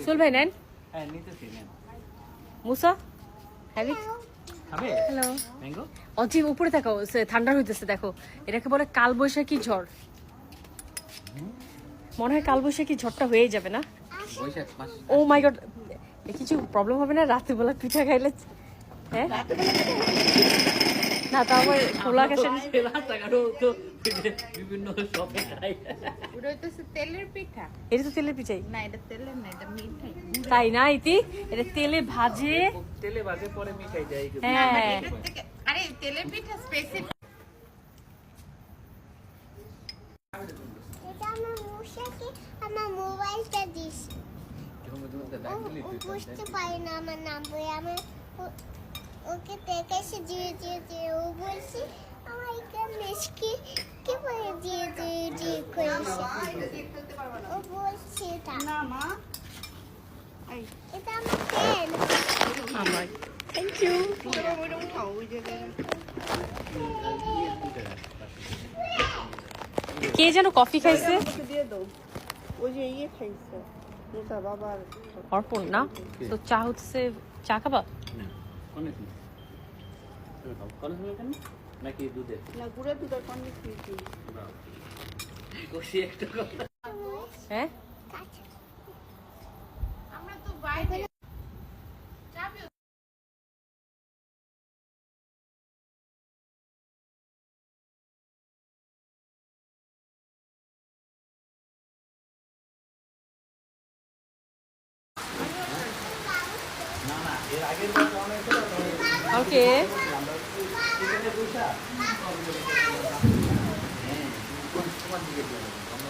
Soul ভাই নেন। হ্যাঁ নিতেছি নেন। মুসা হ্যাভি খাবে? Hello mango? অজি উপরে দেখো ঠান্ডা হইতেছে দেখো এটাকে বলে কালবৈশাখী ঝড় মনে হয় কালবৈশাখী ঝড়টা হয়ে যাবে না বৈশাখ মাস। ও মাই গড কিছু প্রবলেম হবে না রাতে বেলা পিঠা খাইলে হ্যাঁ না তাও আবার খোলা গেছে রাস্তাঘাটও তো বিভিন্ন শপে খাই। ওটা হইতেছে তেলের পিঠা। এটা তো তেলের পিঠাই না এটা তেলের না, এটা মিঠাই। তাই না ইতি এটা তেলে ভাজে তেলে ভাজে পরে মিঠাই দেয়। হ্যাঁ এটার থেকে আরে তেলের পিঠা স্পেসিফিক। এটা আমার মশাকে আমার মোবাইলটা দিস ও বুঝতে পারে না আমার নাম বলে আমি ওকে দেখাইছি দিয়ে দিয়ে দিয়ে ও বলছি আমার এখানে মিষ্টি কি বলে দিয়ে দিয়ে দিয়ে করেছে ও বলছে এটা না মা এটা আমার পেন আমার থ্যাংক ইউ ওইরকম খাও ওই জায়গায়। কে যেন কফি খাইছে ওকে দিয়ে দাও। ওই যে ইয়ে খাইছে মুসা বাবার। অর্পণ না তো চা হচ্ছে চা খাবা কোনে কি? কোনে শুনে কেন? নাকি দুধে? না গুঁড়া দুধ আর পানি খেয়েছি। কষি একটা কথা। হ্যাঁ আমরা তো বাইরে যাবে। না না এর আগের বার যখন হয়েছিল ওকে আমরা এখানে বসা হ্যাঁ তোমার দিকে দিয়ে দেবো আমরা